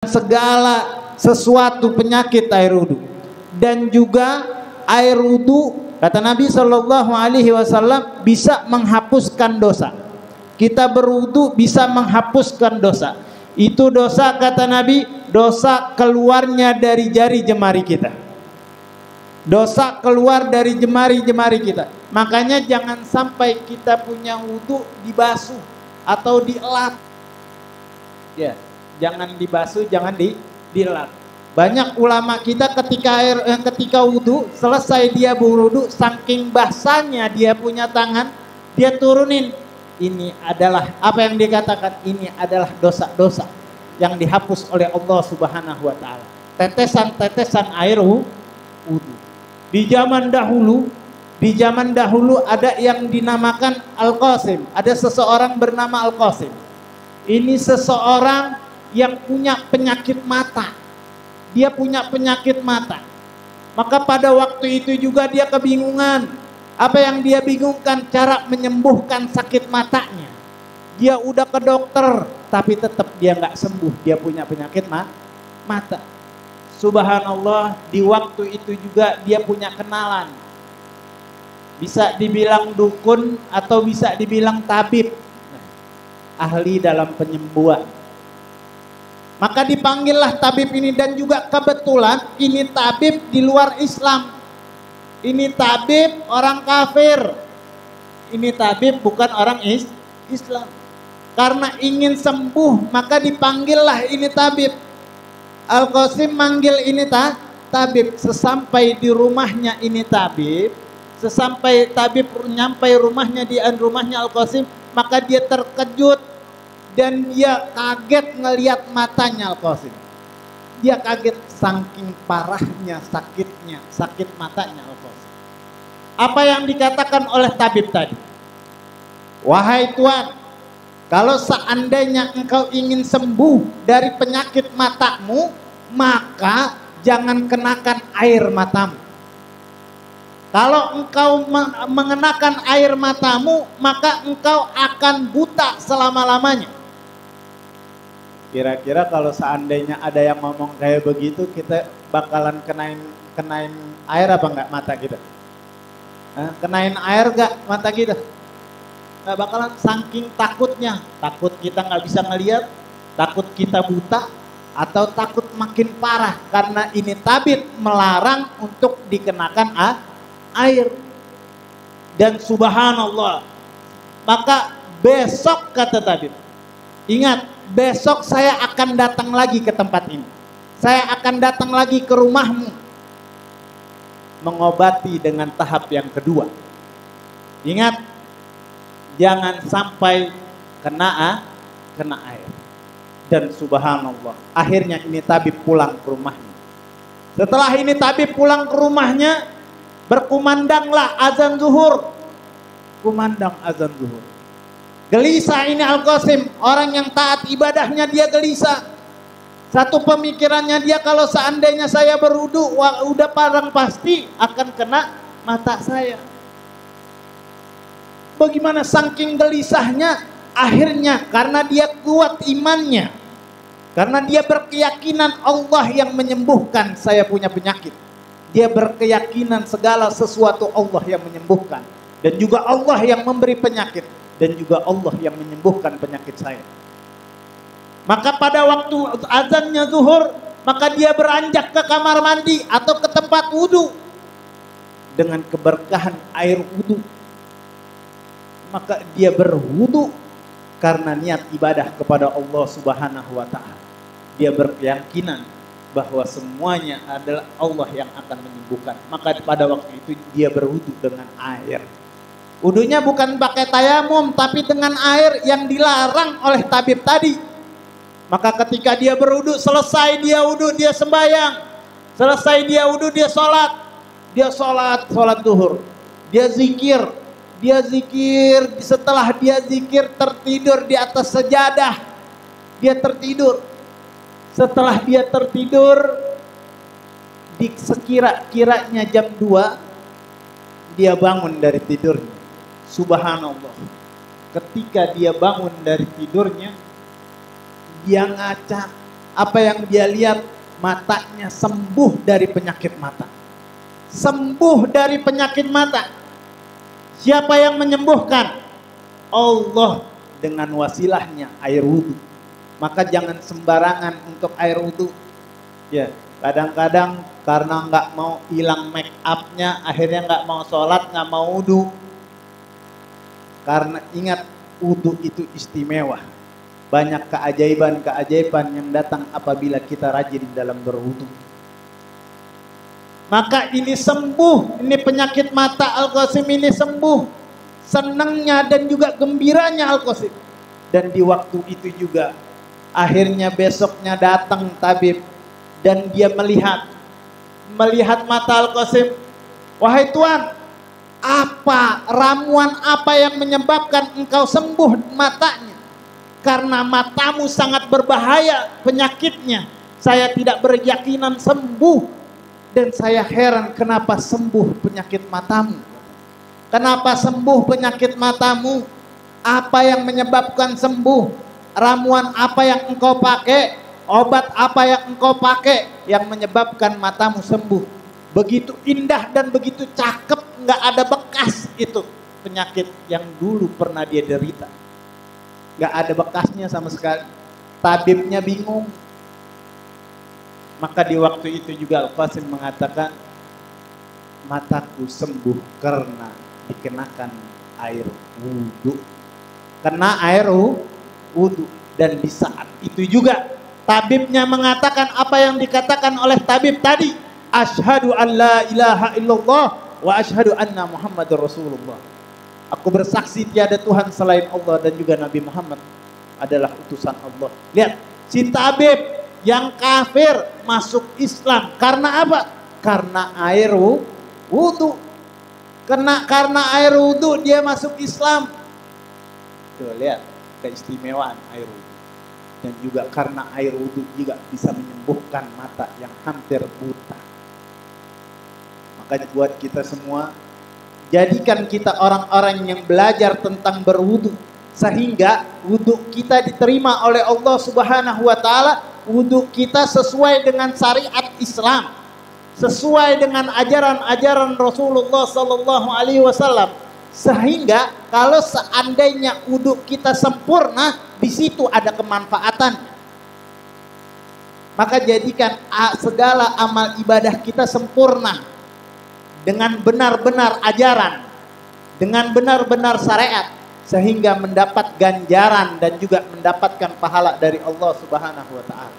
segala sesuatu penyakit air wudu. Dan juga air wudu, kata Nabi Shallallahu Alaihi Wasallam, bisa menghapuskan dosa. Kita berwudu bisa menghapuskan dosa. Itu dosa, kata Nabi, dosa keluarnya dari jari jemari kita. Dosa keluar dari jemari-jemari kita. Makanya jangan sampai kita punya wudu dibasuh atau dielap. Ya, jangan dibasuh, jangan dielap. Banyak ulama kita ketika wudu, selesai dia berwudu, saking basahnya dia punya tangan, dia turunin. Ini adalah apa yang dikatakan, ini adalah dosa-dosa yang dihapus oleh Allah Subhanahu wa taala. Tetesan-tetesan air wudu. Di zaman dahulu ada yang dinamakan Al-Qasim. Ada seseorang bernama Al-Qasim. Ini seseorang yang punya penyakit mata. Dia punya penyakit mata. Maka pada waktu itu juga dia kebingungan. Apa yang dia bingungkan? Cara menyembuhkan sakit matanya. Dia udah ke dokter, tapi tetap dia nggak sembuh. Dia punya penyakit mata. Subhanallah, di waktu itu juga dia punya kenalan. Bisa dibilang dukun atau bisa dibilang tabib. Ahli dalam penyembuhan. Maka dipanggillah tabib ini, dan juga kebetulan ini tabib di luar Islam. Ini tabib orang kafir. Ini tabib bukan orang Islam. Karena ingin sembuh, maka dipanggillah ini tabib. Al-Qasim manggil ini tabib. Sesampai di rumahnya ini tabib, sesampai tabib nyampai rumahnya, di rumahnya Al-Qasim, maka dia terkejut dan dia kaget ngelihat matanya Al-Qasim. Dia kaget saking parahnya sakit matanya Al-Qasim. Apa yang dikatakan oleh tabib tadi? Wahai Tuan, kalau seandainya engkau ingin sembuh dari penyakit matamu, maka jangan kenakan air matamu. Kalau engkau mengenakan air matamu, maka engkau akan buta selama-lamanya. Kira-kira kalau seandainya ada yang ngomong kayak begitu, kita bakalan kenain air apa enggak mata kita? Kenain air enggak mata kita? Nggak bakalan, saking takutnya. Takut kita nggak bisa ngelihat, takut kita buta, atau takut makin parah karena ini tabib melarang untuk dikenakan air. Dan subhanallah, maka besok, kata tabib, ingat, besok saya akan datang lagi ke tempat ini. Saya akan datang lagi ke rumahmu, mengobati dengan tahap yang kedua. Ingat, jangan sampai kena air. Dan subhanallah, akhirnya ini tabib pulang ke rumahnya. Setelah ini tabib pulang ke rumahnya, berkumandanglah azan zuhur. Kumandang azan zuhur. Gelisah ini Al-Qasim, orang yang taat ibadahnya, dia gelisah. Satu pemikirannya dia, kalau seandainya saya berwudu, udah parang pasti akan kena mata saya. Bagaimana saking gelisahnya, akhirnya karena dia kuat imannya, karena dia berkeyakinan Allah yang menyembuhkan saya punya penyakit. Dia berkeyakinan segala sesuatu Allah yang menyembuhkan, dan juga Allah yang memberi penyakit, dan juga Allah yang menyembuhkan penyakit saya. Maka pada waktu azannya zuhur, maka dia beranjak ke kamar mandi atau ke tempat wudu dengan keberkahan air wudu. Maka dia berwudu karena niat ibadah kepada Allah Subhanahu wa taala. Dia berkeyakinan bahwa semuanya adalah Allah yang akan menyembuhkan. Maka pada waktu itu dia berwudu dengan air. Wudunya bukan pakai tayamum, tapi dengan air yang dilarang oleh tabib tadi. Maka ketika dia berwudu, selesai dia wudu, dia sembahyang. Selesai dia wudu, dia sholat. Dia sholat zuhur. Dia zikir. Setelah dia zikir, tertidur di atas sejadah. Dia tertidur. Setelah dia tertidur, di sekira-kiranya jam 2, dia bangun dari tidurnya. Subhanallah. Ketika dia bangun dari tidurnya, dia ngaca Apa yang dia lihat, matanya sembuh dari penyakit mata. Sembuh dari penyakit mata. Siapa yang menyembuhkan? Allah dengan wasilahnya air wudhu. Maka jangan sembarangan untuk air wudhu. Ya, kadang-kadang karena nggak mau hilang make upnya, akhirnya nggak mau sholat, nggak mau wudhu. Karena ingat, wudhu itu istimewa. Banyak keajaiban-keajaiban yang datang apabila kita rajin dalam berwudhu. Maka ini sembuh, ini penyakit mata Al-Qasim ini sembuh. Senangnya dan juga gembiranya Al-Qasim. Dan di waktu itu juga, akhirnya besoknya datang tabib. Dan dia melihat mata Al-Qasim. Wahai Tuan, apa ramuan apa yang menyebabkan engkau sembuh matanya? Karena matamu sangat berbahaya penyakitnya. Saya tidak berkeyakinan sembuh. Dan saya heran kenapa sembuh penyakit matamu. Kenapa sembuh penyakit matamu? Apa yang menyebabkan sembuh? Ramuan apa yang engkau pakai? Obat apa yang engkau pakai yang menyebabkan matamu sembuh? Begitu indah dan begitu cakep, nggak ada bekas itu penyakit yang dulu pernah dia derita. Nggak ada bekasnya sama sekali. Tabibnya bingung. Maka di waktu itu juga Al-Qasim mengatakan, mataku sembuh karena dikenakan air wudhu. Kena air wudhu. Dan di saat itu juga tabibnya mengatakan apa yang dikatakan oleh tabib tadi. Asyhadu an la ilaha illallah wa asyhadu anna Muhammadar Rasulullah. Aku bersaksi tiada Tuhan selain Allah dan juga Nabi Muhammad adalah utusan Allah. Lihat, si tabib yang kafir masuk Islam. Karena apa? Karena air wudhu. Karena air wudhu dia masuk Islam. Tuh, lihat keistimewaan air wudhu. Dan juga karena air wudhu juga bisa menyembuhkan mata yang hampir buta. Makanya buat kita semua, jadikan kita orang-orang yang belajar tentang berwudu, sehingga wudu kita diterima oleh Allah Subhanahu wa taala. Wudu kita sesuai dengan syariat Islam, sesuai dengan ajaran-ajaran Rasulullah sallallahu alaihi wasallam. Sehingga kalau seandainya wudu kita sempurna, di situ ada kemanfaatannya. Maka jadikan segala amal ibadah kita sempurna dengan benar-benar ajaran, dengan benar-benar syariat, sehingga mendapat ganjaran dan juga mendapatkan pahala dari Allah Subhanahu wa taala.